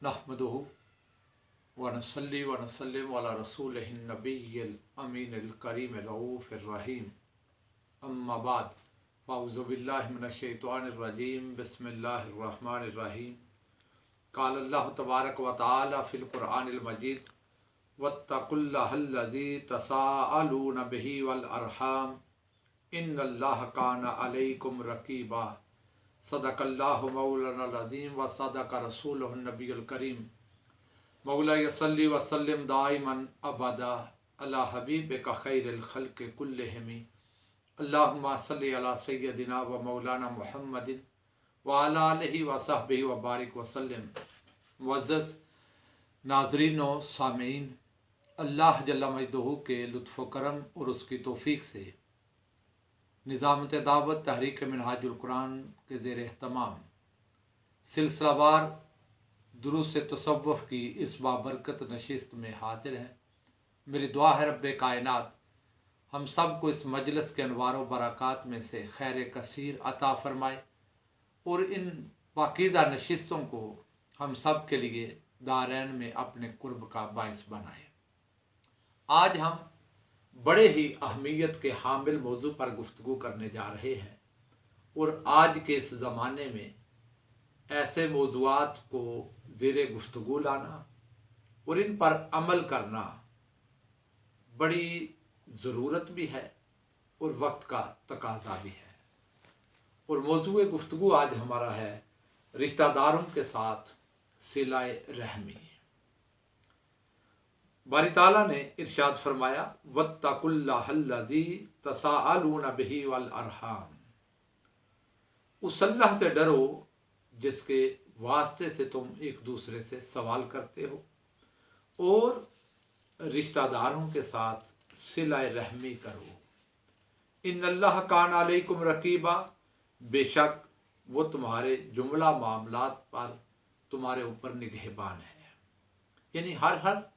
नहमदुहु व नसल्ली व नसल्लिम अला रसूलिहिन नबिय्यिल अमीनिल करीमिर रऊफिर रहीम अम्मा बाद फ़अऊज़ु बिल्लाहि मिनश शैतानिर रजीम बिस्मिल्लाहिर रहमानिर रहीम क़ाल अल्लाहु तबारक व तआला फ़िल क़ुरआनिल मजीद वत्तक़ुल्लाहल्लज़ी तसाअलून बिही वल अरहाम इन्नल्लाह काना अलैकुम रक़ीबा सदक़ल्लाहु मौलानाल अज़ीम व सदक़ रसूलुहुन नबियुल करीम मौला सल्लि व सल्लिम दाइमन अबदा अला हबीबिका खैरिल खल्क़ि कुल्लिहिम अल्लाहुम्मा सल्लि अला सय्यदिना व मौलाना मुहम्मदिन व अला आलिहि व सहबिहि व बारिक व सल्लिम। मुअज़्ज़ज़ नाज़रीन व सामीन, अल्लाह जल्ल मजदूहू के लुत्फ़ व करम और उसकी तौफ़ीक़ से निज़ामत दावत तहरीक मिनहाजुल कुरान के ज़ेर एहतमाम सिलसिलावार दुरूस तसव्वुफ़ की इस बाबरकत नशिस्त में हाजिर हैं। मेरी दुआ है रब्बे कायनात हम सब को इस मजलिस के अनवार व बरक़ात में से खैर कसीर अता फ़रमाए और इन पाकीज़ा नशिस्तों को हम सब के लिए दारैन में अपने कुर्ब का बाइस बनाए। आज हम बड़े ही अहमियत के हामिल मौजू पर गुफ्तगू करने जा रहे हैं और आज के इस ज़माने में ऐसे मौज़ूआत को ज़ेरे गुफ्तगू लाना और इन पर अमल करना बड़ी ज़रूरत भी है और वक्त का तकाज़ा भी है। और मौजूए गुफ्तगू आज हमारा है रिश्तेदारों के साथ सिलाए रहमी। बारी ताला ने इरशाद फरमाया वत्तकुल्लाहल्लज़ी तसाअलून बिही वल अरहाम, उस अल्लाह से डरो जिसके वास्ते से तुम एक दूसरे से सवाल करते हो और रिश्तेदारों के साथ सिलाए रहमी करो। इन्नल्लाह कान अलैकुम रकीबा, बेशक वो तुम्हारे जुमला मामलात पर तुम्हारे ऊपर निगहबान है, यानी हर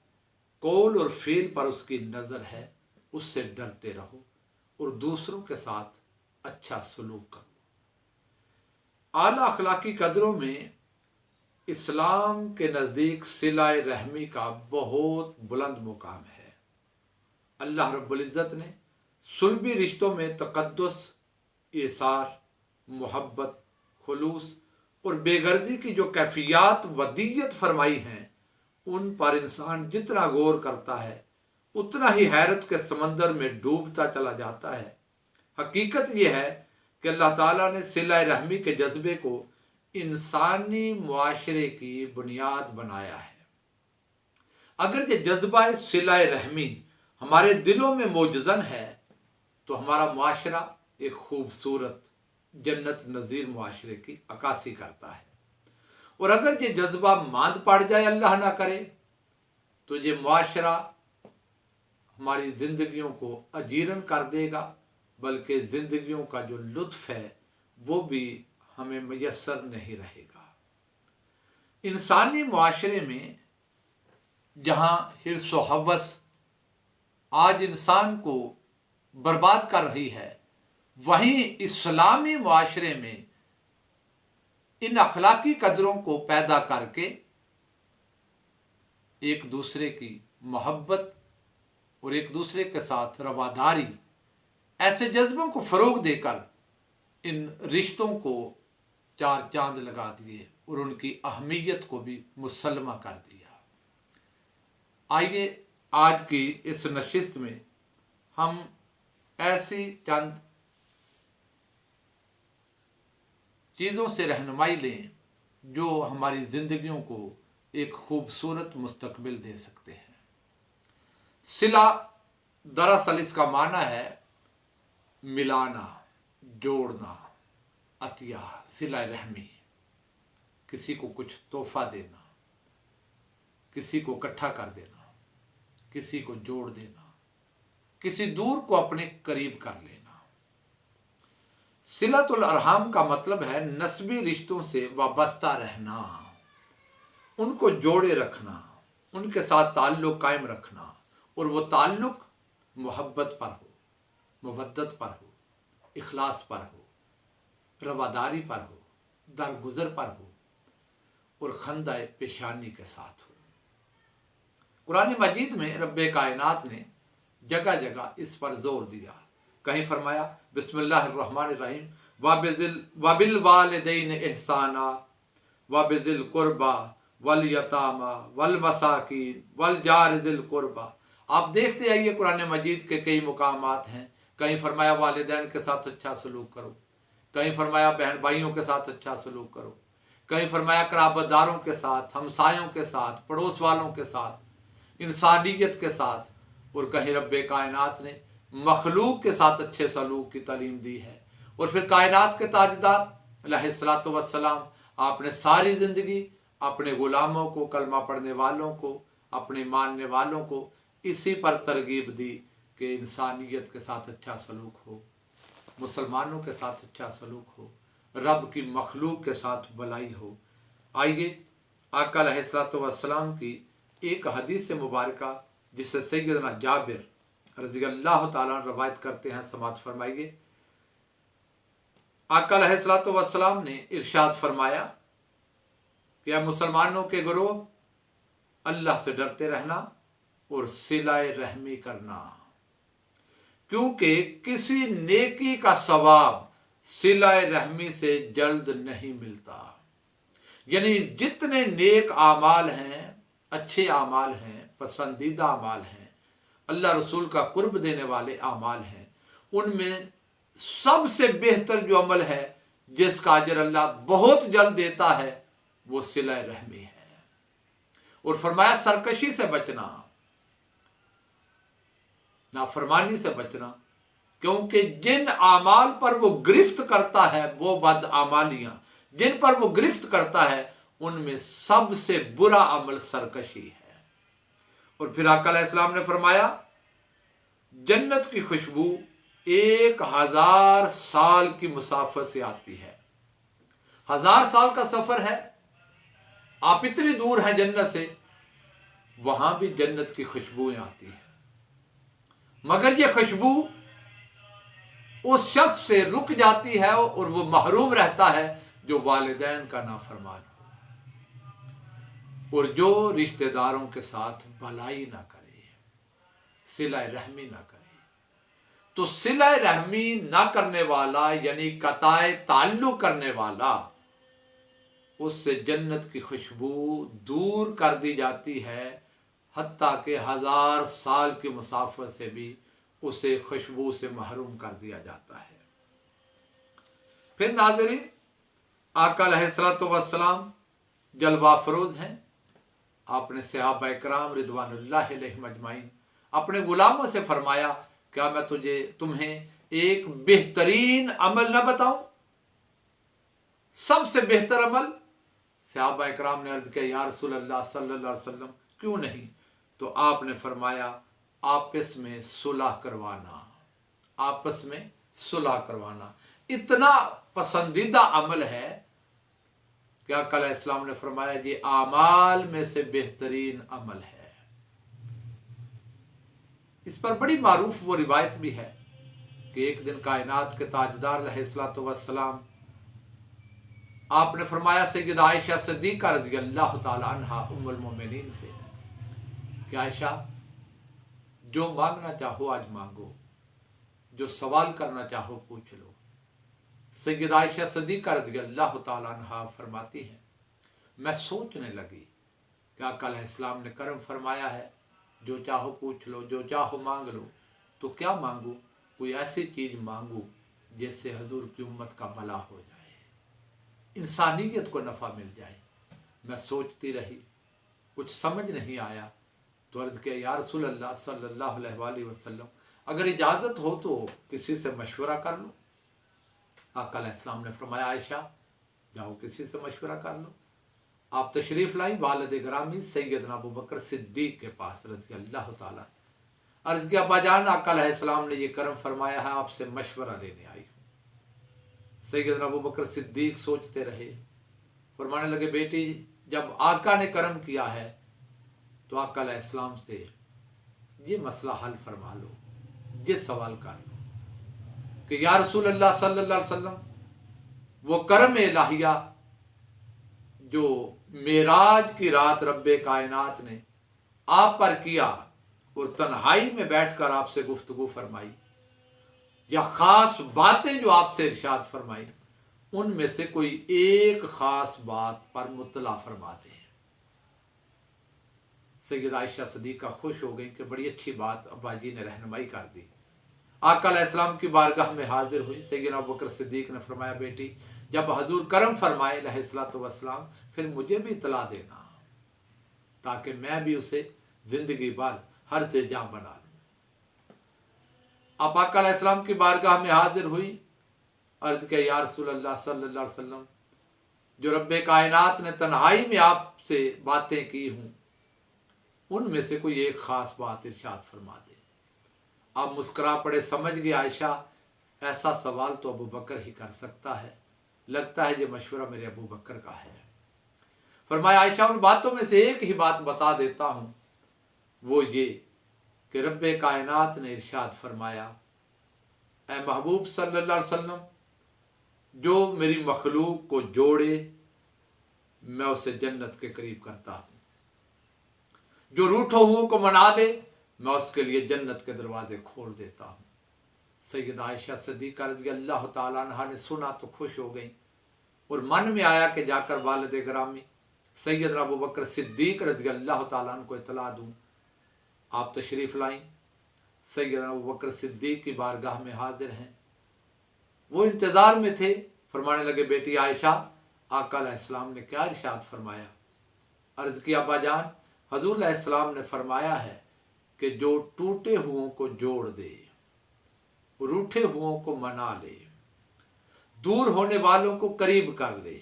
कौल और फ़ेल पर उसकी नज़र है। उससे डरते रहो और दूसरों के साथ अच्छा सलूक करो। आला अखलाकी कदरों में इस्लाम के नज़दीक सिलाए रहमी का बहुत बुलंद मुकाम है। अल्लाह रब्बुल इज़्ज़त ने सुलभी रिश्तों में तक़द्दुस, एसार, मोहब्बत, खुलूस और बेगर्जी की जो कैफियत वदीयत फरमाई हैं, उन पर इंसान जितना गौर करता है उतना ही हैरत के समंदर में डूबता चला जाता है। हकीकत यह है कि अल्लाह ताला ने सिलाए रहमी के जज्बे को इंसानी मुआशरे की बुनियाद बनाया है। अगर ये जज्बा सिलाए रहमी हमारे दिलों में मौजूद है तो हमारा मुआशरा एक खूबसूरत जन्नत नज़ीर मुआशरे की अक्कासी करता है। और अगर ये जज्बा मांद पड़ जाए, अल्लाह ना करे, तो ये मुआशरा हमारी ज़िंदगियों को अजीरन कर देगा, बल्कि ज़िंदगियों का जो लुत्फ़ है वो भी हमें मयस्सर नहीं रहेगा। इंसानी मुआशरे में जहाँ हिर्स व हवस आज इंसान को बर्बाद कर रही है, वहीं इस्लामी मुआशरे में इन अखलाकी कदरों को पैदा करके एक दूसरे की मोहब्बत और एक दूसरे के साथ रवादारी, ऐसे जज्बों को फ़रोग देकर इन रिश्तों को चार चांद लगा दिए और उनकी अहमियत को भी मुसल्लमा कर दिया। आइए आज की इस नशिस्त में हम ऐसी चंद चीज़ों से रहनुमाई लें जो हमारी ज़िंदगियों को एक खूबसूरत मुस्तकबिल दे सकते हैं। सिला दरअसल इसका माना है मिलाना, जोड़ना, अतिया, सिला रहमी, किसी को कुछ तोहफा देना, किसी को इकट्ठा कर देना, किसी को जोड़ देना, किसी दूर को अपने करीब कर लेना। सिलतुल अरहाम का मतलब है नस्बी रिश्तों से वाबस्ता रहना, उनको जोड़े रखना, उनके साथ ताल्लुक़ कायम रखना, और वो ताल्लुक़ मोहब्बत पर हो, मवद्दत पर हो, इखलास पर हो, रवादारी पर हो, दरगुजर पर हो اور خندہ پیشانی کے ساتھ ہو۔ قرآن مجید میں رب کائنات نے جگہ جگہ اس پر زور دیا۔ کہیں فرمایا بسم اللہ الرحمن الرحیم وبالوالدین احسانا وبذی القربى والیتامی والمساکین والجار ذی القربى۔ آپ دیکھتے آئیے قرآن مجید کے کئی مقامات ہیں، کہیں فرمایا والدین کے ساتھ اچھا سلوک کرو، کہیں فرمایا بہن بھائیوں کے ساتھ اچھا سلوک کرو، کہیں فرمایا قرابت داروں کے ساتھ، ہمسایوں کے ساتھ، پڑوس والوں کے ساتھ، انسانیت کے ساتھ، اور کہیں رب کائنات نے مخلوق کے ساتھ اچھے سلوک کی تعلیم دی ہے۔ اور پھر کائنات کے تاجدار علیہ الصلوۃ والسلام، آپ نے ساری زندگی اپنے غلاموں کو، کلمہ پڑھنے والوں کو، اپنے ماننے والوں کو اسی پر ترغیب دی کہ انسانیت کے ساتھ اچھا سلوک ہو، مسلمانوں کے ساتھ اچھا سلوک ہو، رب کی مخلوق کے ساتھ بلائی ہو۔ آئیے آقا علیہ الصلوۃ والسلام کی ایک حدیث مبارکہ جسے سیدنا جابر رضی اللہ تعالیٰ عنہ روایت کرتے ہیں، سماعت فرمائیے۔ آقا علیہ الصلوۃ والسلام نے ارشاد فرمایا کہ اے مسلمانوں کے گروہ، اللہ سے ڈرتے رہنا اور صلہ رحمی کرنا، کیونکہ کسی نیکی کا ثواب صلہ رحمی سے جلد نہیں ملتا۔ یعنی جتنے نیک اعمال ہیں، اچھے اعمال ہیں، پسندیدہ اعمال ہیں، اللہ رسول کا قرب دینے والے اعمال ہیں، ان میں سب سے بہتر جو عمل ہے جس کا اجر اللہ بہت جلد دیتا ہے وہ صلہ رحمی ہے۔ اور فرمایا سرکشی سے بچنا، نافرمانی سے بچنا، کیونکہ جن اعمال پر وہ گرفت کرتا ہے، وہ بد اعمالیاں جن پر وہ گرفت کرتا ہے، ان میں سب سے برا عمل سرکشی ہے۔ اور پھر آقا علیہ السلام نے فرمایا جنت کی خوشبو 1000 سال کی مسافت سے آتی ہے۔ 1000 سال کا سفر ہے، آپ اتنی دور ہیں جنت سے، وہاں بھی جنت کی خوشبوئیں آتی ہیں، مگر یہ خوشبو اس شخص سے رک جاتی ہے اور وہ محروم رہتا ہے جو والدین کا نافرمان ہو اور جو رشتہ داروں کے ساتھ بھلائی نہ کرے، صلہ رحمی نہ کرے۔ تو صلہ رحمی نہ کرنے والا یعنی قطع تعلق کرنے والا، اس سے جنت کی خوشبو دور کر دی جاتی ہے، حتیٰ کہ 1000 سال کی مسافت سے بھی اسے خوشبو سے محروم کر دیا جاتا ہے۔ پھر ناظرین، آقا علیہ الصلوۃ والسلام جلوہ فروز ہیں۔ آپ نے صحابہ اکرام رضوان اللہ علیہم اجمعین اپنے غلاموں سے فرمایا کیا میں تمہیں ایک بہترین عمل نہ بتاؤں، سب سے بہتر عمل؟ صحابہ اکرام نے عرض کیا یا رسول اللہ صلی اللہ علیہ وسلم کیوں نہیں؟ تو آپ نے فرمایا آپس میں صلح کروانا، آپس میں صلح کروانا اتنا پسندیدہ عمل ہے کہ آقا علیہ السلام نے فرمایا یہ اعمال میں سے بہترین عمل ہے۔ اس پر بڑی معروف وہ روایت بھی ہے کہ ایک دن کائنات کے تاجدار علیہ الصلوۃ والسلام، آپ نے فرمایا سیدہ عائشہ صدیقہ رضی اللہ تعالی عنہا ام المومنین سے کہ عائشہ جو مانگنا چاہو آج مانگو، جو سوال کرنا چاہو پوچھ لو۔ سیدہ عائشہ صدیقہ رضی اللہ تعالی عنہا فرماتی ہیں میں سوچنے لگی کہ آقا علیہ السلام نے کرم فرمایا ہے جو چاہو پوچھ لو، جو چاہو مانگ لو، تو کیا مانگو؟ کوئی ایسی چیز مانگو جس سے حضور کی امت کا بھلا ہو جائے، انسانیت کو نفع مل جائے۔ میں سوچتی رہی، کچھ سمجھ نہیں آیا، تو عرض کیا یا رسول اللہ صلی اللہ علیہ وآلہ وسلم اگر اجازت ہو تو کسی سے مشورہ کر لو۔ آقا علیہ السلام نے فرمایا عائشہ جاؤ کسی سے مشورہ کر لو۔ آپ تشریف لائیں والد گرامی سیدنا ابو بکر صدیق کے پاس رضی اللہ تعالیٰ۔ عرض کیا ابا جان آقا علیہ السلام نے یہ کرم فرمایا ہے آپ سے مشورہ لینے آئی ہوں۔ سیدنا ابو بکر صدیق سوچتے رہے، فرمانے لگے بیٹی جب آقا نے کرم کیا ہے تو آقا علیہ السلام سے یہ مسئلہ حل فرما لو، یہ سوال کر لو کہ یا رسول اللہ صلی اللہ علیہ وسلم وہ کرم الہیہ جو मेराज की रात रब कायनात ने आप पर किया और तन्हाई में बैठकर आपसे गुफ्तगू फरमाई, या खास बातें जो आपसे इरशाद फरमाई, उनमें से कोई एक खास बात पर मुतला फरमाते हैं। सैयद आयशा सदीक़ा खुश हो गई कि बड़ी अच्छी बात अब्बा जी ने रहनुमाई कर दी। आका अलैहिस्सलाम की बारगाह में हाजिर हुई। सैयदना अबू बकर सिद्दीक ने फरमाया, बेटी जब हजूर करम फरमाए अलैहिस्सलातु वस्सलाम फिर मुझे भी इतला देना, ताकि मैं भी उसे जिंदगी भर हर से जां बना लूं। आप आका अलैहिस्सलाम की बारगाह में हाजिर हुई। अर्ज किया, या रसूलल्लाह सल्लल्लाहु अलैहि वसल्लम, जो रब्बे कायनात ने तन्हाई में आपसे बातें की हूं, उनमें से कोई एक खास बात इरशाद फरमा दे। आप मुस्कुरा पड़े। समझ गए आयशा ऐसा सवाल तो अबू बकर ही कर सकता है, लगता है ये मशवरा मेरे अबू बकर का है। फरमाया, आयशा उन बातों में से एक ही बात बता देता हूं, वो ये कि रब्बे कायनात ने इरशाद फरमाया, ऐ महबूब सल्लल्लाहु अलैहि वसल्लम, जो मेरी मखलूक को जोड़े मैं उसे जन्नत के करीब करता हूं, जो रूठे हुओं को मना दे मैं उसके लिए जन्नत के दरवाजे खोल देता हूं। सैयदा आयशा सिद्दीक़ा रज़ी अल्लाह ताला अन्हा ने सुना तो खुश हो गई और मन में आया कि जाकर वालिद गिरामी सैयदना अबू बकर सिद्दीक रज़ी अल्लाह ताला अन्हु को इतला दूं। आप तशरीफ़ लाईं। सैयदना अबू बकर सिद्दीक की बारगाह में हाजिर हैं। वो इंतज़ार में थे। फरमाने लगे, बेटी आयशा, आका अलैहिस्सलाम ने क्या इरशाद फरमाया? अर्ज़ किया, अब्बा जान, हज़ूर अलैहिस्सलाम ने फरमाया है कि जो टूटे हुओं को जोड़ दे, रूठे हुओं को मना ले, दूर होने वालों को करीब कर ले,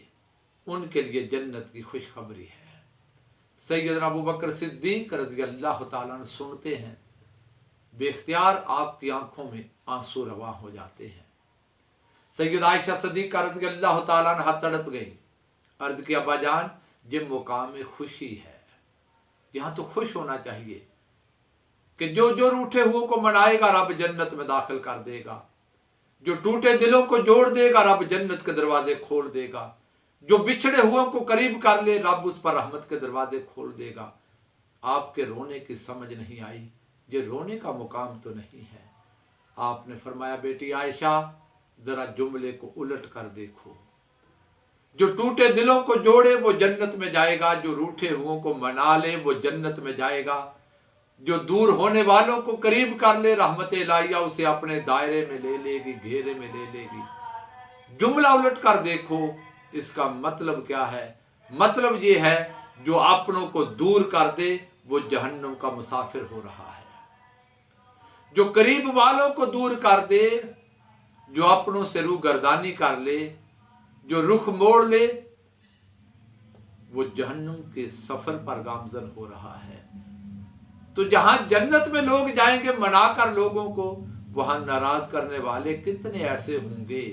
उनके लिए जन्नत की खुशखबरी है। सैयदना अबू बकर सिद्दीक रज़ी अल्लाह ताला अन्हु सुनते हैं, बेख्तियार आपकी आंखों में आंसू रवा हो जाते हैं। सैयद आयशा सिद्दीक़ा रज़ी अल्लाह ताला अन्हा तड़प गई। अर्ज़ किया, अब्बा जान, ये मुकाम खुशी है, यहाँ तो खुश होना चाहिए कि जो जो रूठे हुओं को मनाएगा रब जन्नत में दाखिल कर देगा, जो टूटे दिलों को जोड़ देगा रब जन्नत के दरवाजे खोल देगा, जो बिछड़े हुओं को करीब कर ले रब उस पर रहमत के दरवाजे खोल देगा। आपके रोने की समझ नहीं आई, ये रोने का मुकाम तो नहीं है। आपने फरमाया, बेटी आयशा, जरा जुमले को उलट कर देखो, जो टूटे दिलों को जोड़े वो जन्नत में जाएगा, जो रूठे हुओं को मना ले वो जन्नत में जाएगा, जो दूर होने वालों को करीब कर ले रहमत इलाहिया उसे अपने दायरे में ले लेगी, घेरे में ले लेगी। जुमला उलट कर देखो, इसका मतलब क्या है? मतलब ये है, जो अपनों को दूर कर दे वो जहन्नम का मुसाफिर हो रहा है, जो करीब वालों को दूर कर दे, जो अपनों से रूह गर्दानी कर ले, जो रुख मोड़ ले, वो जहन्नम के सफर पर गामजन हो रहा है। तो जहां जन्नत में लोग जाएंगे मनाकर लोगों को, वहां नाराज करने वाले कितने ऐसे होंगे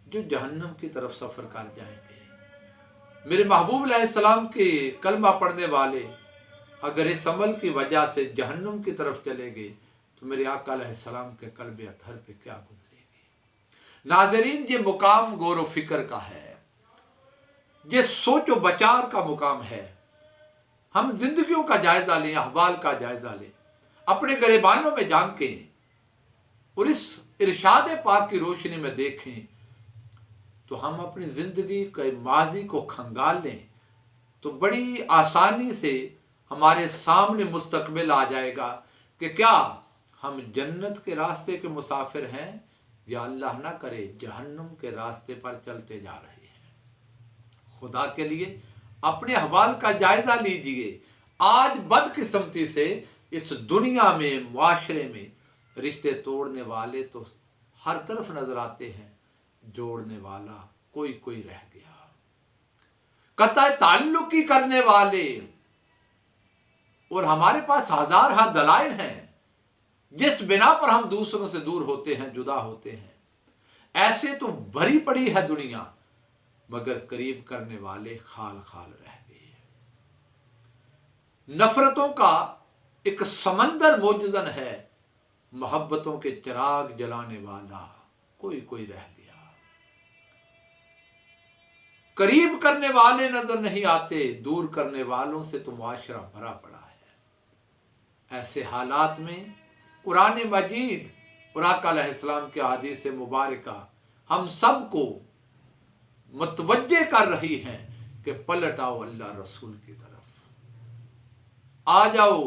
जो जहन्नम की तरफ सफर कर जाएंगे। मेरे महबूब अलैहिस्सलाम के कलमा पढ़ने वाले अगर इस अमल की वजह से जहन्नम की तरफ चले गए तो मेरे आका अलैहिस्सलाम के कल्बे अतहर पे क्या गुजरेगी। नाज़रीन, ये मुकाम गौर व फिक्र का है, ये सोचो बचार का मुकाम है। हम जिंदगियों का जायजा लें, अहवाल का जायजा लें, अपने गिरबानों में झांकें और इस इरशाद पाक की रोशनी में देखें तो हम अपनी जिंदगी के माजी को खंगाल लें तो बड़ी आसानी से हमारे सामने मुस्तकबिल आ जाएगा कि क्या हम जन्नत के रास्ते के मुसाफिर हैं या अल्लाह ना करे जहन्नुम के रास्ते पर चलते जा रहे हैं। खुदा के लिए अपने अहवाल का जायजा लीजिए। आज बदकिस्मती से इस दुनिया में, मुआशरे में रिश्ते तोड़ने वाले तो हर तरफ नजर आते हैं, जोड़ने वाला कोई कोई रह गया। कतई ताल्लुकी करने वाले, और हमारे पास हजार दलाइल हैं जिस बिना पर हम दूसरों से दूर होते हैं, जुदा होते हैं। ऐसे तो भरी पड़ी है दुनिया, मगर करीब करने वाले खाल खाल रह गए। नफरतों का एक समंदर मौजूद है, मोहब्बतों के चिराग जलाने वाला कोई कोई रह गया। قریب کرنے والے نظر نہیں آتے، دور کرنے والوں سے تو معاشرہ بھرا پڑا ہے۔ ایسے حالات میں قرآن مجید اور آقا علیہ السلام کے احادیث مبارکہ ہم سب کو متوجہ کر رہی ہیں کہ پلٹ آؤ اللہ رسول کی طرف، آ جاؤ،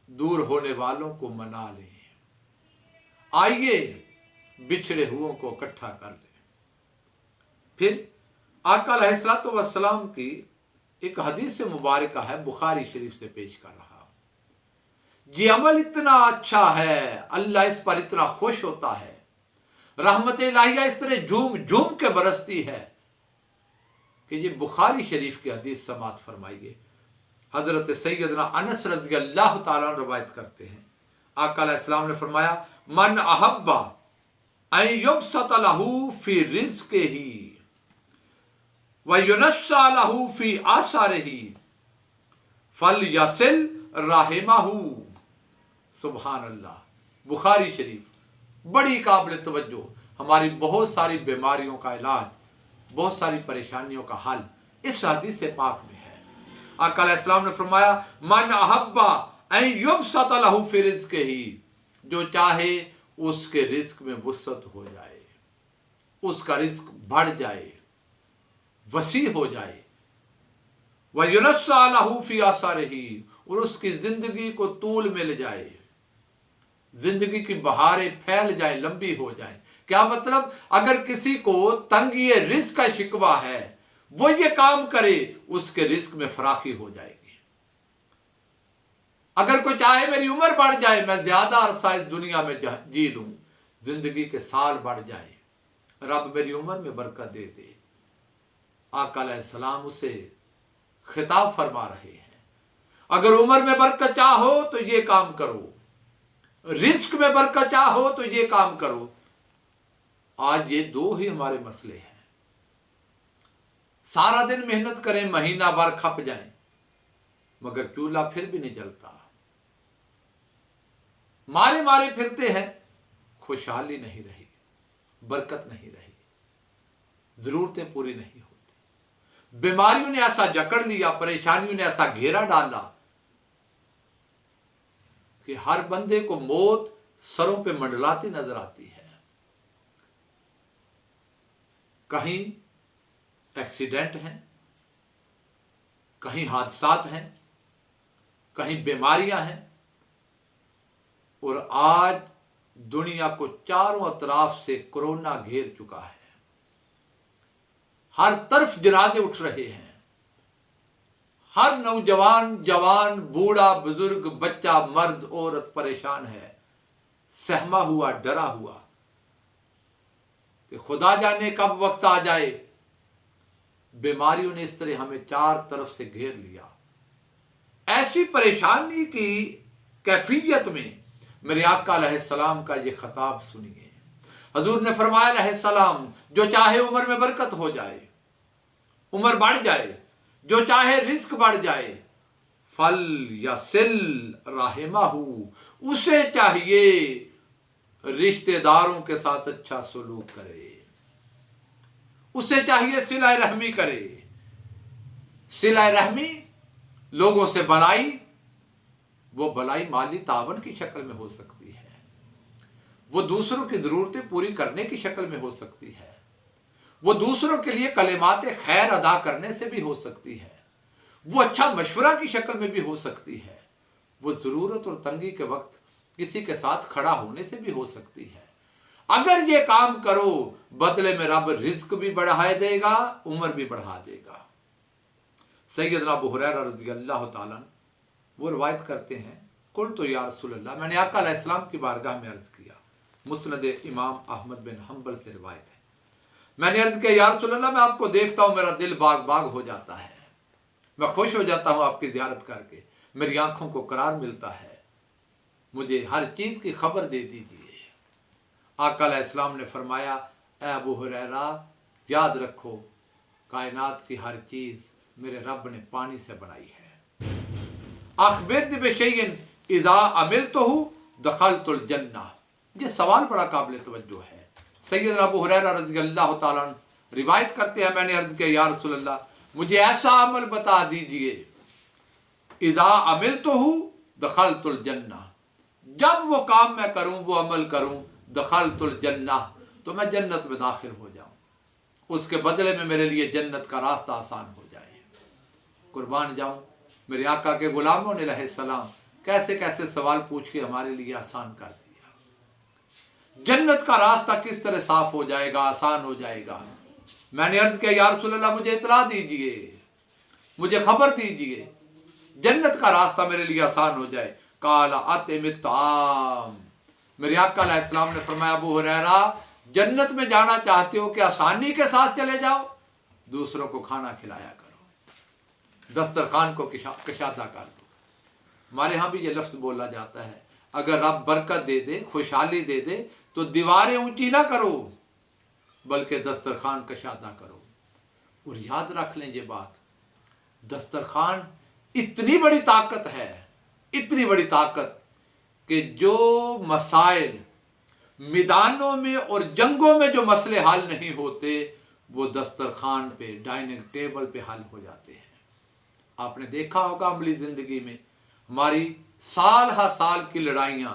دور ہونے والوں کو منا لیں، آئیے بچھڑے ہوئوں کو اکٹھا کر لیں۔ پھر آقا علیہ الصلوۃ والسلام کی ایک حدیث مبارکہ ہے، بخاری شریف سے پیش کر رہا، یہ عمل اتنا اچھا ہے، اللہ اس پر اتنا خوش ہوتا ہے، رحمت الہیہ اس طرح جھوم جھوم کے برستی ہے کہ یہ بخاری شریف کی حدیث سماعت فرمائیے۔ حضرت سیدنا انس رضی اللہ تعالیٰ عنہ روایت کرتے ہیں، آقا علیہ السلام نے فرمایا، من احب ان یبسط له فی رزقہ وینسى له فی آثارہ فلیصل رحمہ۔ سبحان اللہ۔ بخاری شریف بڑی قابل توجہ، ہماری بہت ساری بیماریوں کا علاج، بہت ساری پریشانیوں کا حل اس حدیث پاک میں ہے۔ آقا علیہ السلام نے فرمایا، من احب ان یبسط له فی رزقہ، جو چاہے اس کے رزق میں وسعت ہو جائے، اس کا رزق بڑھ جائے، وسیع ہو جائے، وَيُنَسَّى لَهُ فِي آثَارِهِ، اور اس کی زندگی کو طول مل جائے، زندگی کی بہاریں پھیل جائیں، لمبی ہو جائیں۔ کیا مطلب؟ اگر کسی کو تنگی رزق کا شکوہ ہے، وہ یہ کام کرے، اس کے رزق میں فراخی ہو جائے گی۔ اگر کوئی چاہے میری عمر بڑھ جائے، میں زیادہ عرصہ اس دنیا میں جی لوں، زندگی کے سال بڑھ جائے، رب میری عمر میں برکت دے دے، آقا علیہ السلام اسے خطاب فرما رہے ہیں، اگر عمر میں برکت چاہو تو یہ کام کرو، رزق میں برکت چاہو تو یہ کام کرو۔ آج یہ دو ہی ہمارے مسئلے ہیں، سارا دن محنت کریں، مہینہ بھر کھپ جائیں، مگر چولہا پھر بھی نہیں جلتا، مارے مارے پھرتے ہیں، خوشحالی نہیں رہی، برکت نہیں رہی، ضرورتیں پوری نہیں ہوتی، بیماریوں نے ایسا جکڑ لیا، پریشانیوں نے ایسا گھیرا ڈالا کہ ہر بندے کو موت سروں پہ منڈلاتی نظر آتی ہے۔ کہیں ایکسیڈنٹ ہیں، کہیں حادثات ہیں، کہیں بیماریاں ہیں، اور آج دنیا کو چاروں اطراف سے کرونا گھیر چکا ہے، ہر طرف جنازے اٹھ رہے ہیں، ہر نوجوان، جوان، بوڑھا، بزرگ، بچہ، مرد، عورت پریشان ہے، سہما ہوا، ڈرا ہوا کہ خدا جانے کب وقت آ جائے۔ بیماریوں نے اس طرح ہمیں چار طرف سے گھیر لیا۔ ایسی پریشانی کی کیفیت میں میرے آقا علیہ السلام کا یہ خطاب سنیے۔ حضور نے فرمایا علیہ السلام، جو چاہے عمر میں برکت ہو جائے، عمر بڑھ جائے، جو چاہے رزق بڑھ جائے، فَلْيَصِلْ رَحِمَهُ، اسے چاہیے رشتہ داروں کے ساتھ اچھا سلوک کرے، اسے چاہیے صلہ رحمی کرے۔ صلہ رحمی لوگوں سے بھلائی، وہ بھلائی مالی تعاون کی شکل میں ہو سکتی ہے، وہ دوسروں کی ضرورتیں پوری کرنے کی شکل میں ہو سکتی ہے، وہ دوسروں کے لیے کلمات خیر ادا کرنے سے بھی ہو سکتی ہے، وہ اچھا مشورہ کی شکل میں بھی ہو سکتی ہے، وہ ضرورت اور تنگی کے وقت کسی کے ساتھ کھڑا ہونے سے بھی ہو سکتی ہے۔ اگر یہ کام کرو، بدلے میں رب رزق بھی بڑھا دے گا، عمر بھی بڑھا دے گا۔ سیدنا ابو ہریرہ رضی اللہ تعالیٰ عنہ وہ روایت کرتے ہیں، قلت یا رسول اللہ، میں نے آقا علیہ السلام کی بارگاہ میں عرض کیا، مسند امام احمد بن حنبل سے روایت ہے، میں نے عرض کیا یا رسول اللہ، میں آپ کو دیکھتا ہوں، میرا دل باغ باغ ہو جاتا ہے، میں خوش ہو جاتا ہوں آپ کی زیارت کر کے، میری آنکھوں کو قرار ملتا ہے، مجھے ہر چیز کی خبر دے دیجیے۔ آقا علیہ السلام نے فرمایا، اے ابو ہریرہ، یاد رکھو کائنات کی ہر چیز میرے رب نے پانی سے بنائی ہے۔ اخبرنی بشیء اذا عملتہ دخلت الجنہ، یہ سوال بڑا قابل توجہ ہے۔ سیدنا ابو ہریرہ رضی اللہ تعالیٰ عنہ रिवायत करते हैं, मैंने अर्ज किया या रसूल अल्लाह, मुझे ऐसा अमल बता दीजिए, इज़ा अमिलतुहु दखलतुल जन्नह, जब वो काम मैं करूं, वो अमल करूं, दखलतुल जन्नह, तो मैं जन्नत में दाखिल हो जाऊं, उसके बदले में मेरे लिए जन्नत का रास्ता आसान हो जाए। कुर्बान जाऊं, मेरे आका के गुलामों ने अलैहिस्सलाम कैसे कैसे सवाल पूछ के हमारे लिए आसान कर दिया। जन्नत का रास्ता किस तरह साफ हो जाएगा, आसान हो जाएगा। मैंने अर्ज किया या रसूल अल्लाह, मुझे इतला दीजिए, मुझे खबर दीजिए, जन्नत का रास्ता मेरे लिए आसान हो जाए। काला अतिमिताम, मेरे आका अलैहिस्सलाम ने फरमाया, अबू हुरैरा, जन्नत में जाना चाहते हो कि आसानी के साथ चले जाओ, दूसरों को खाना खिलाया करो, दस्तरखान को कशादा कर दो। हमारे यहाँ भी ये लफ्ज़ बोला जाता है, अगर रब बरकत दे दे, खुशहाली दे दे, तो दीवारें ऊंची ना करो, बल्कि दस्तरखान कशादा करो। और याद रख लें ये बात, दस्तरखान इतनी बड़ी ताकत है, इतनी बड़ी ताकत, कि जो मसाइल मैदानों में और जंगों में जो मसले हल नहीं होते, वो दस्तरखान पे, डाइनिंग टेबल पे हल हो जाते हैं। आपने देखा होगा अमली ज़िंदगी में हमारी साल हर साल की लड़ाइयाँ,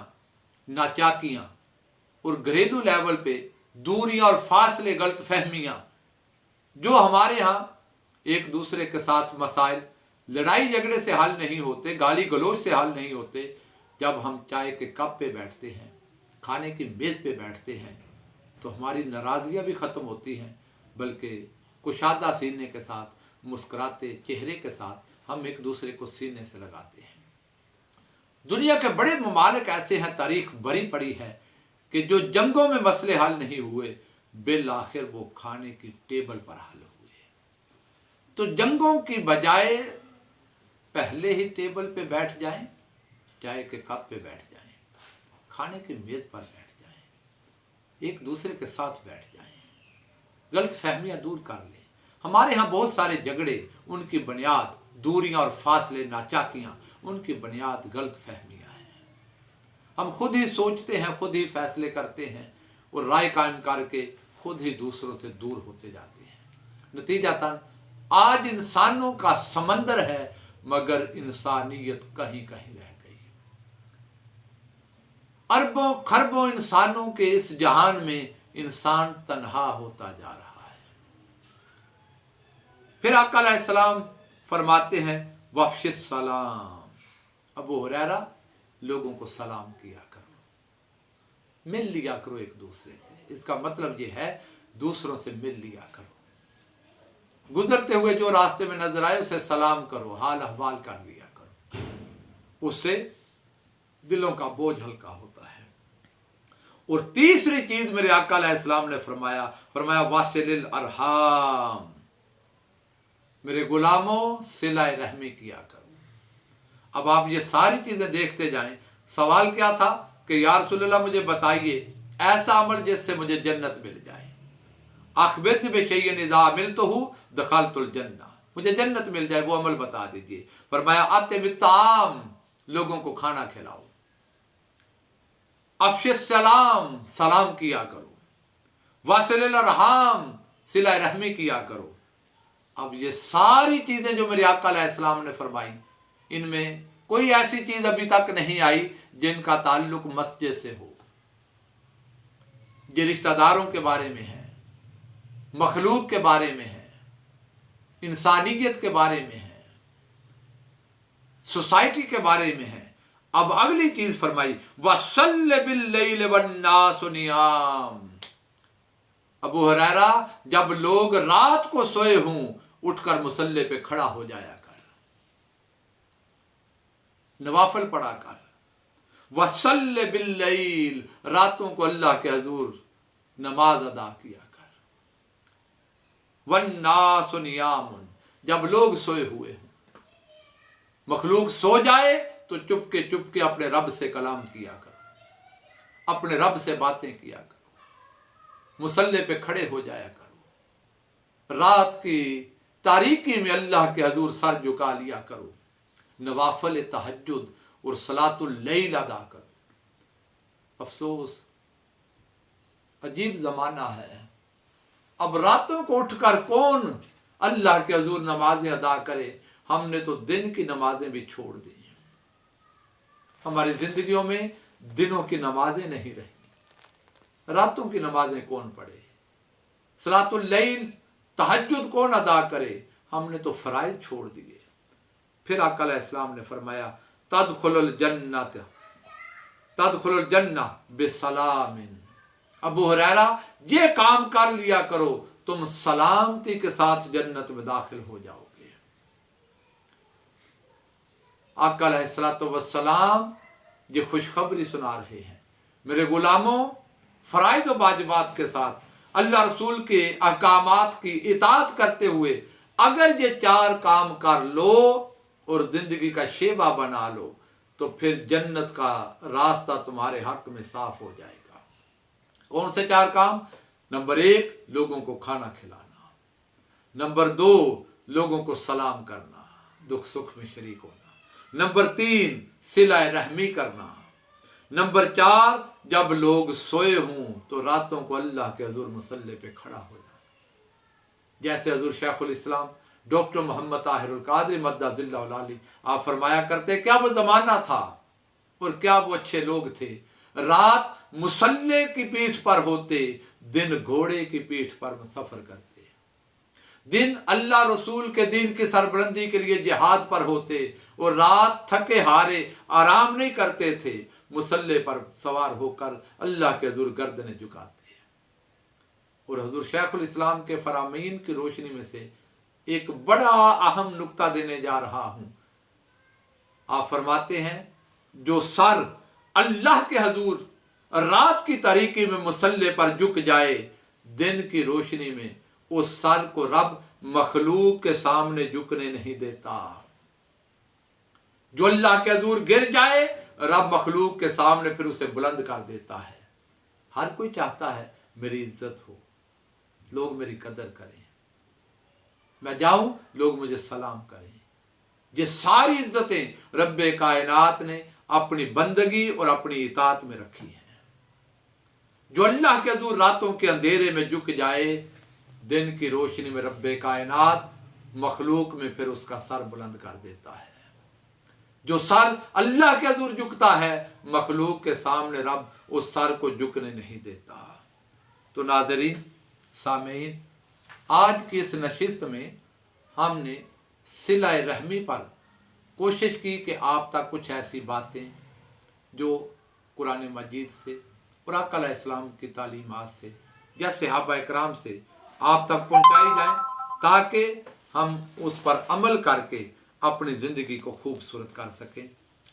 नाचाकियाँ और घरेलू लेवल पे दूरियाँ और फासले, गलत फहमियाँ, जो हमारे यहाँ एक दूसरे के साथ मसाइल, लड़ाई झगड़े से हल नहीं होते, गाली गलौज से हल नहीं होते। जब हम चाय के कप पे बैठते हैं, खाने की मेज़ पे बैठते हैं, तो हमारी नाराज़गियाँ भी ख़त्म होती हैं, बल्कि कुशादा सीने के साथ, मुस्कुराते चेहरे के साथ हम एक दूसरे को सीने से लगाते हैं। दुनिया के बड़े ममालिक ऐसे हैं, तारीख भरी पड़ी है, कि जो जंगों में मसले हल नहीं हुए, बिल आखिर वो खाने की टेबल पर हल हुए। तो जंगों की बजाय पहले ही टेबल पे बैठ जाएं, चाय के कप पे बैठ जाएं, खाने की मेज़ पर बैठ जाएं, एक दूसरे के साथ बैठ जाएं, गलत फहमियाँ दूर कर लें। हमारे यहाँ बहुत सारे झगड़े, उनकी बुनियाद दूरियाँ और फासले, नाचाकियाँ, उनकी बुनियाद गलत फहमियाँ हैं। हम खुद ही सोचते हैं, खुद ही फैसले करते हैं और राय कायम करके खुद ही दूसरों से दूर होते जाते हैं। नतीजतन आज इंसानों का समंदर है, मगर इंसानियत कहीं कहीं रह गई। अरबों खरबों इंसानों के इस जहान में इंसान तन्हा होता जा रहा है। फिर आका अलैहिस्सलाम फरमाते हैं, वफ़शिस सलाम, अबू हुरैरा, लोगों को सलाम किया करो, मिल लिया करो एक दूसरे से। इसका मतलब ये है, दूसरों से मिल लिया करो, गुजरते हुए जो रास्ते में नजर आए उसे सलाम करो, हाल अहवाल कर लिया करो, उससे दिलों का बोझ हल्का होता है। और तीसरी चीज मेरे आका अलैहिस्सलाम ने फरमाया वासिलिल अरहाम, मेरे गुलामों सिलाए रहमी किया करो। अब आप ये सारी चीजें देखते जाएं। सवाल क्या था कि या रसूल अल्लाह, मुझे बताइए ऐसा अमल जिससे मुझे जन्नत मिल जाए। अखबिरनी बिशैइन इज़ा अमिलतुहु दखलतुल जन्नह, मुझे जन्नत मिल जाए वो अमल बता दीजिए। फरमाया अतिमिताम, लोगों को खाना खिलाओ, अफ़शिस सलाम, सलाम किया करो, वासिलिल अरहाम, सिला रहमी किया करो। अब ये सारी चीजें जो मेरे आका अलैहिस्सलाम ने फरमाई, इनमें कोई ऐसी चीज अभी तक नहीं आई जिनका ताल्लुक मस्जिद से हो। ये रिश्तेदारों के बारे में है, मखलूक के बारे में है, इंसानियत के बारे में है, सोसाइटी के बारे में है। अब अगली चीज फरमाई, वसल्ल बिल्लैल वन्नास नियाम, अबू हुरैरा, जब लोग रात को सोए हों, उठकर मुसल्ले पे खड़ा हो जाया कर, नवाफिल पढ़ा कर। वसल्ल बिल्लैल, रातों को अल्लाह के हजूर नमाज अदा किया कर। वन्नास नियामुन, जब लोग सोए हुए हों, मखलूक सो जाए तो चुपके चुपके अपने रब से कलाम किया करो, अपने रब से बातें किया करो, मुसल्ले पे खड़े हो जाया करो, रात की तारीकी में अल्लाह के हजूर सर झुका लिया करो, नवाफिल तहज्जुद और सलातुल लैल अदा करो। अफसोस, अजीब ज़माना है, اب راتوں کو اٹھ کر کون اللہ کے حضور نمازیں ادا کرے؟ ہم نے تو دن کی نمازیں بھی چھوڑ دی، ہماری زندگیوں میں دنوں کی نمازیں نہیں رہی، راتوں کی نمازیں کون پڑھے؟ صلاۃ اللیل تہجد کون ادا کرے؟ ہم نے تو فرائض چھوڑ دیے۔ پھر آقا علیہ السلام نے فرمایا تدخل الجنہ بسلام، ابو ہریرہ یہ کام کر لیا کرو، تم سلامتی کے ساتھ جنت میں داخل ہو جاؤ گے۔ آقا علیہ السلام یہ خوشخبری سنا رہے ہیں، میرے غلاموں، فرائض و واجبات کے ساتھ اللہ رسول کے احکامات کی اطاعت کرتے ہوئے اگر یہ 4 کام کر لو اور زندگی کا شیوا بنا لو تو پھر جنت کا راستہ تمہارے حق میں صاف ہو جائے گا۔ کون سے 4 کام؟ نمبر 1 لوگوں کو کھانا کھلانا، نمبر 2 لوگوں کو سلام کرنا، دکھ سکھ میں شریک ہونا، نمبر 3 صلہ رحمی کرنا، نمبر 4 جب لوگ سوئے ہوں تو راتوں کو اللہ کے حضور مصلی پہ کھڑا ہو جائے، جیسے حضور شیخ الاسلام ڈاکٹر محمد طاہر القادری مدہ ذلہ العالی آپ فرمایا کرتے، کیا وہ زمانہ تھا اور کیا وہ اچھے لوگ تھے، رات مصلی کی پیٹھ پر ہوتے، دن گھوڑے کی پیٹھ پر سفر کرتے، دن اللہ رسول کے دین کی سربلندی کے لیے جہاد پر ہوتے اور رات تھکے ہارے آرام نہیں کرتے تھے، مصلی پر سوار ہو کر اللہ کے حضور گردنیں جھکاتے۔ اور حضور شیخ الاسلام کے فرامین کی روشنی میں سے ایک بڑا اہم نقطہ دینے جا رہا ہوں۔ آپ فرماتے ہیں جو سر اللہ کے حضور رات کی تاریکی میں مصلی پر جھک جائے، دن کی روشنی میں اس سر کو رب مخلوق کے سامنے جھکنے نہیں دیتا۔ جو اللہ کے حضور گر جائے، رب مخلوق کے سامنے پھر اسے بلند کر دیتا ہے۔ ہر کوئی چاہتا ہے میری عزت ہو، لوگ میری قدر کریں، میں جاؤں لوگ مجھے سلام کریں۔ یہ ساری عزتیں رب کائنات نے اپنی بندگی اور اپنی اطاعت میں رکھی ہیں۔ جو اللہ کے حضور راتوں کے اندھیرے میں جھک جائے، دن کی روشنی میں رب کائنات مخلوق میں پھر اس کا سر بلند کر دیتا ہے۔ جو سر اللہ کے حضور جھکتا ہے، مخلوق کے سامنے رب اس سر کو جھکنے نہیں دیتا۔ تو ناظرین، سامعین، آج کی اس نشست میں ہم نے صلہ رحمی پر کوشش کی کہ آپ تک کچھ ایسی باتیں جو قرآن مجید سے اور آقا علیہ السلام کی تعلیمات سے یا صحابہ اکرام سے آپ تک پہنچائی جائیں، تاکہ ہم اس پر عمل کر کے اپنی زندگی کو خوبصورت کر سکیں۔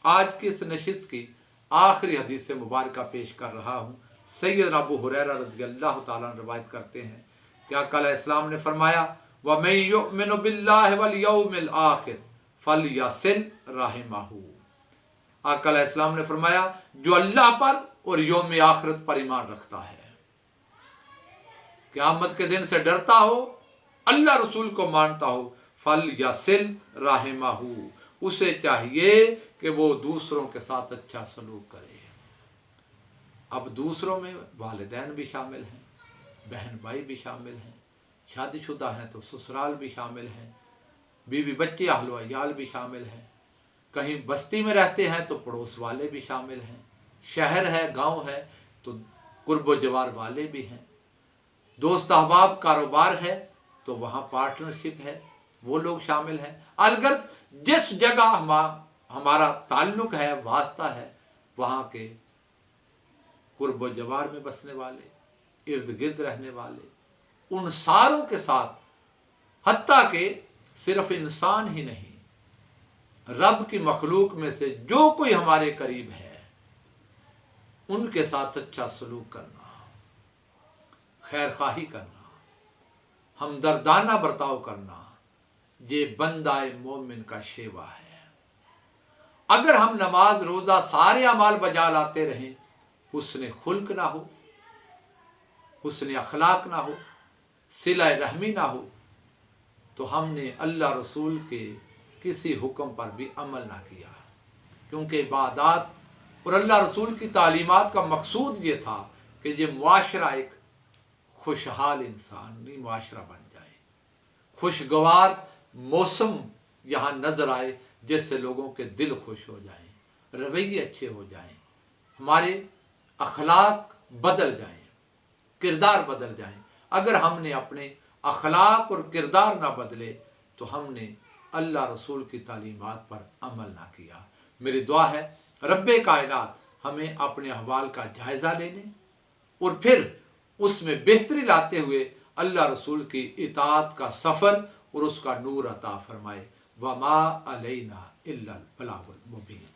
آج کی اس نشست کی آخری حدیث مبارکہ پیش کر رہا ہوں۔ سیدنا ابو ہریرہ رضی اللہ تعالیٰ عنہ روایت کرتے ہیں کہ آقا علیہ السلام نے فرمایا وَمَن يُؤْمِنُ بِاللَّهِ وَالْيَوْمِ الْآخِرِ فَلْيَصِلْ رَحِمَهُ۔ آقا علیہ السلام نے فرمایا جو اللہ پر اور یوم آخرت پر ایمان رکھتا ہے، قیامت کے دن سے ڈرتا ہو، اللہ رسول کو مانتا ہو، فَلْيَصِلْ رَحِمَهُ، اسے چاہیے کہ وہ دوسروں کے ساتھ اچھا سلوک کرے۔ اب دوسروں میں والدین بھی شامل ہیں، بہن بھائی بھی شامل ہیں، شادی شدہ ہیں تو سسرال بھی شامل ہیں، بیوی بچے اہل و عیال بھی شامل ہیں، کہیں بستی میں رہتے ہیں تو پڑوس والے بھی شامل ہیں، شہر ہے، گاؤں ہے تو قرب و جوار والے بھی ہیں، دوست احباب کاروبار ہے تو وہاں پارٹنرشپ ہے، وہ لوگ شامل ہیں۔ الغرض جس جگہ ہمارا تعلق ہے، واسطہ ہے، وہاں کے قرب و جوار میں بسنے والے، ارد گرد رہنے والے، ان ساروں کے ساتھ، حتیٰ کہ صرف انسان ہی نہیں، رب کی مخلوق میں سے جو کوئی ہمارے قریب ہے، ان کے ساتھ اچھا سلوک کرنا، خیر خواہی کرنا، ہمدردانہ برتاؤ کرنا، یہ بندہ مومن کا شیوا ہے۔ اگر ہم نماز روزہ سارے اعمال بجا لاتے رہیں، حسن خلق نہ ہو، حسن اخلاق نہ ہو، صلہ رحمی نہ ہو، تو ہم نے اللہ رسول کے کسی حکم پر بھی عمل نہ کیا، کیونکہ عبادات اور اللہ رسول کی تعلیمات کا مقصود یہ تھا کہ یہ معاشرہ ایک خوشحال انسانی معاشرہ بن جائے، خوشگوار موسم یہاں نظر آئے جس سے لوگوں کے دل خوش ہو جائیں، رویے اچھے ہو جائیں، ہمارے اخلاق بدل جائیں، کردار بدل جائیں۔ اگر ہم نے اپنے اخلاق اور کردار نہ بدلے تو ہم نے اللہ رسول کی تعلیمات پر عمل نہ کیا۔ میری دعا ہے رب کائنات ہمیں اپنے احوال کا جائزہ لینے اور پھر اس میں بہتری لاتے ہوئے اللہ رسول کی اطاعت کا سفر اور اس کا نور عطا فرمائے۔ وما علینا الا البلاغ المبین۔